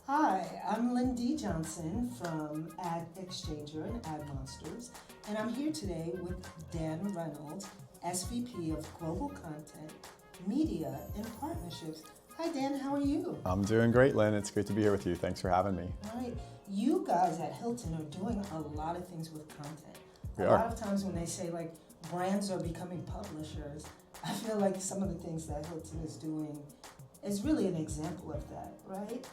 Hi, I'm Lynne Johnson from AdExchanger AdMonsters, and I'm here today with Dan Reynolds, SVP of Global Content, Media, and Partnerships. Hi Dan, how are you? I'm doing great, Lynn. It's great to be here with you. Thanks for having me. All right, you guys at Hilton are doing a lot of things with content. We a are. lot of times when they say like brands are becoming publishers, I feel like some of the things that Hilton is doing is really an example of that, right?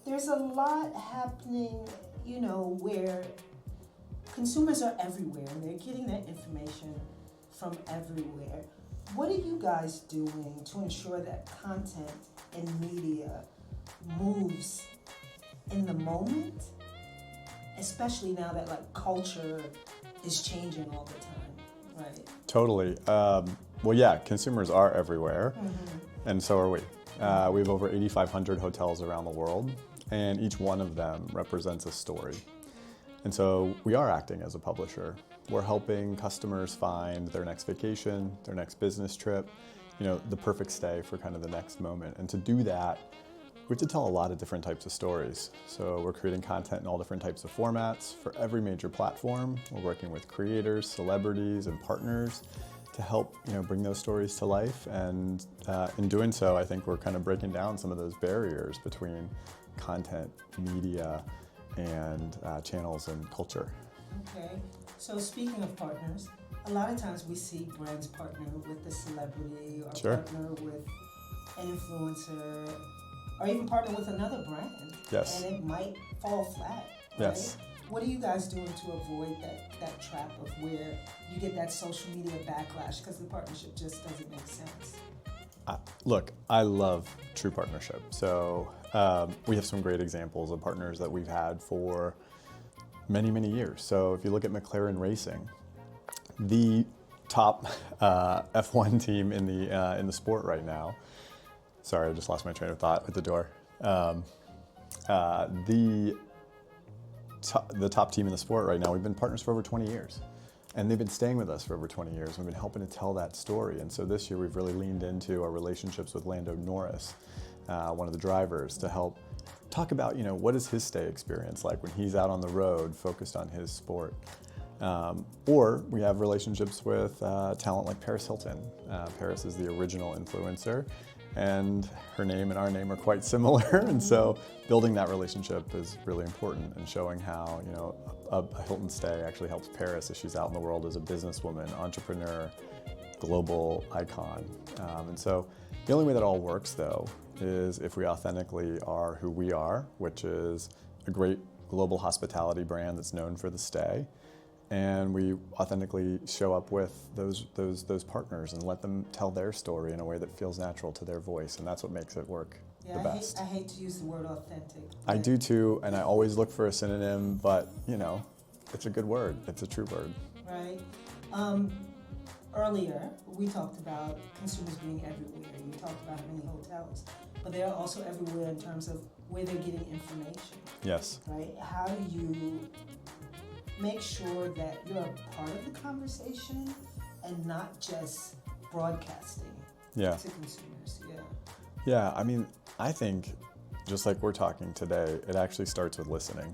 There's a lot happening, where consumers are everywhere and they're getting their information from everywhere. What are you guys doing to ensure that content and media moves in the moment, especially now that like culture is changing all the time, right? Totally. Well, yeah, consumers are everywhere, and so are we. We have over 8,500 hotels around the world, and each one of them represents a story. And so we are acting as a publisher. We're helping customers find their next vacation, their next business trip, the perfect stay for kind of the next moment. And to do that, we have to tell a lot of different types of stories. So we're creating content in all different types of formats for every major platform. We're working with creators, celebrities, and partners to help bring those stories to life. And in doing so, I think we're kind of breaking down some of those barriers between content, media, and channels and culture. Okay, so speaking of partners, a lot of times we see brands partner with a celebrity or Sure. partner with an influencer or even partner with another brand. Yes. And it might fall flat, right? Yes. What are you guys doing to avoid that trap of where you get that social media backlash because the partnership just doesn't make sense? Look, I love true partnership. So we have some great examples of partners that we've had for many, many years. So if you look at McLaren Racing, the top F1 team in the sport right now. Sorry, I just lost my train of thought at the door. The top team in the sport right now, we've been partners for over 20 years. And they've been staying with us for over 20 years. We've been helping to tell that story. And so this year we've really leaned into our relationships with Lando Norris, one of the drivers, to help talk about, what is his stay experience like when he's out on the road focused on his sport. Or we have relationships with talent like Paris Hilton. Paris is the original influencer, and her name and our name are quite similar. And so building that relationship is really important, and showing how, a Hilton stay actually helps Paris as she's out in the world as a businesswoman, entrepreneur, global icon. And so the only way that all works, though, is if we authentically are who we are, which is a great global hospitality brand that's known for the stay. And we authentically show up with those partners and let them tell their story in a way that feels natural to their voice, and that's what makes it work the best. I hate to use the word authentic. I do too, and I always look for a synonym, but it's a good word. It's a true word. Right. Earlier, we talked about consumers being everywhere. You talked about many hotels, but they're also everywhere in terms of where they're getting information. Yes. Right. How do you make sure that you're a part of the conversation and not just broadcasting to consumers? Yeah, I think just like we're talking today, it actually starts with listening.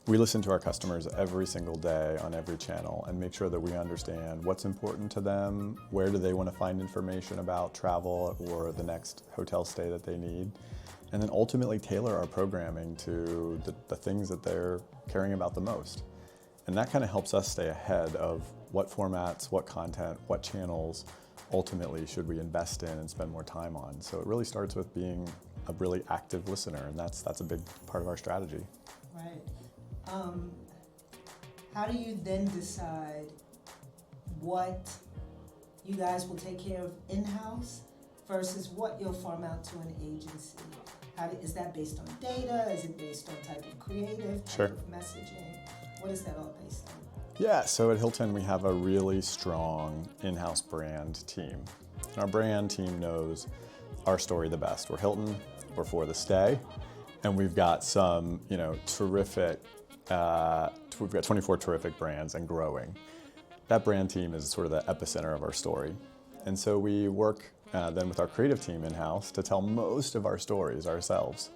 We listen to our customers every single day on every channel and make sure that we understand what's important to them, where do they want to find information about travel or the next hotel stay that they need, and then ultimately tailor our programming to the things that they're caring about the most. And that kind of helps us stay ahead of what formats, what content, what channels ultimately should we invest in and spend more time on. So it really starts with being a really active listener, and that's a big part of our strategy. Right. How do you then decide what you guys will take care of in-house versus what you'll farm out to an agency? Is that based on data? Is it based on type of creative, type of messaging? What is that all based on? Yeah, so at Hilton we have a really strong in-house brand team. And our brand team knows our story the best. We're Hilton, we're for the stay, and we've got some, terrific, we've got 24 terrific brands and growing. That brand team is sort of the epicenter of our story. And so we work than with our creative team in-house to tell most of our stories ourselves.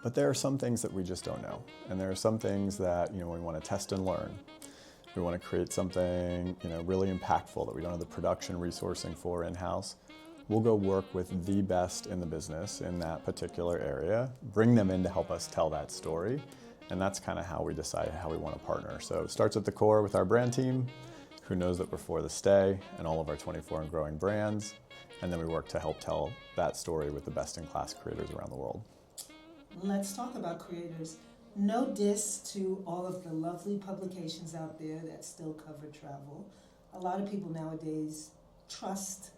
But there are some things that we just don't know. And there are some things that, we want to test and learn. We want to create something, really impactful that we don't have the production resourcing for in-house. We'll go work with the best in the business in that particular area, bring them in to help us tell that story. And that's kind of how we decide how we want to partner. So it starts at the core with our brand team, who knows that we're for the stay and all of our 24 and growing brands. And then we work to help tell that story with the best-in-class creators around the world. Let's talk about creators. No diss to all of the lovely publications out there that still cover travel. A lot of people nowadays trust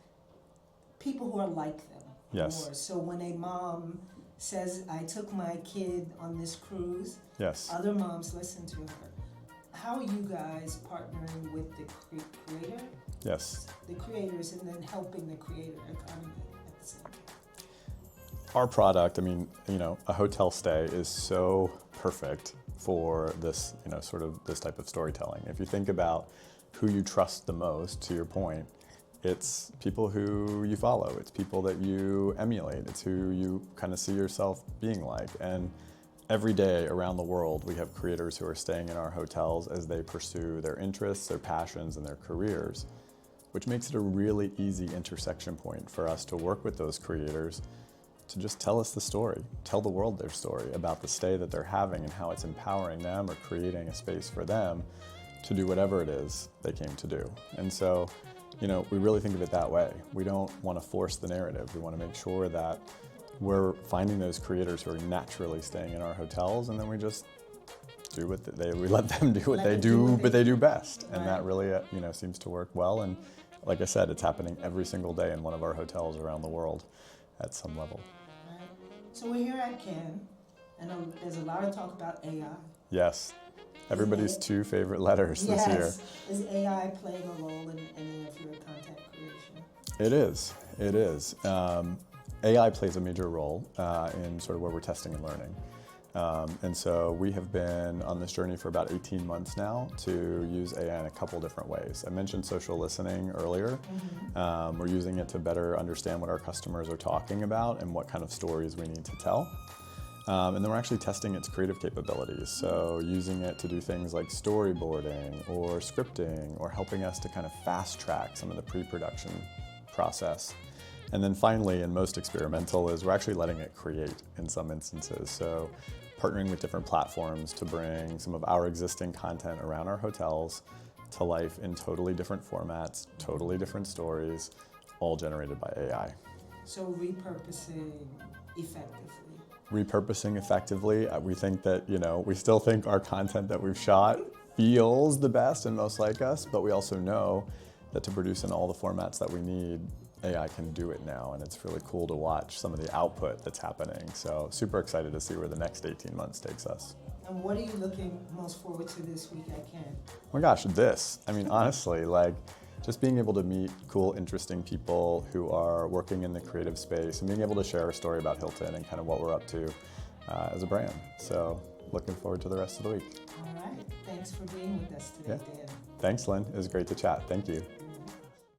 people who are like them. Yes. More. So when a mom says, I took my kid on this cruise, yes, other moms listen to her. How are you guys partnering with the creator? Yes. The creators, and then helping the creator economy at the same time? Our product, a hotel stay is so perfect for this, sort of this type of storytelling. If you think about who you trust the most, to your point, it's people who you follow, it's people that you emulate, it's who you kind of see yourself being like. And every day around the world, we have creators who are staying in our hotels as they pursue their interests, their passions, and their careers, which makes it a really easy intersection point for us to work with those creators to just tell us the story, tell the world their story about the stay that they're having and how it's empowering them or creating a space for them to do whatever it is they came to do. And so, we really think of it that way. We don't want to force the narrative. We want to make sure that we're finding those creators who are naturally staying in our hotels, and then we just do what we let them do what they do, but they do best. And that really, seems to work well. And like I said, it's happening every single day in one of our hotels around the world at some level. Right. So we're here at Cannes, and there's a lot of talk about AI. Yes. Everybody's two favorite letters this year. Is AI playing a role in any of your content creation? It is. It is. AI plays a major role in sort of where we're testing and learning. And so we have been on this journey for about 18 months now to use AI in a couple different ways. I mentioned social listening earlier. Mm-hmm. We're using it to better understand what our customers are talking about and what kind of stories we need to tell. And then we're actually testing its creative capabilities. So using it to do things like storyboarding or scripting or helping us to kind of fast track some of the pre-production process. And then finally, and most experimental, is we're actually letting it create in some instances. So partnering with different platforms to bring some of our existing content around our hotels to life in totally different formats, totally different stories, all generated by AI. So repurposing effectively. Repurposing effectively. We think that, we still think our content that we've shot feels the best and most like us, but we also know that to produce in all the formats that we need, AI can do it now, and it's really cool to watch some of the output that's happening. So super excited to see where the next 18 months takes us. And what are you looking most forward to this week at Cannes? Oh my gosh, honestly, just being able to meet cool, interesting people who are working in the creative space and being able to share our story about Hilton and kind of what we're up to as a brand. So looking forward to the rest of the week. All right. Thanks for being with us today, Dan. Thanks, Lynn. It was great to chat. Thank you.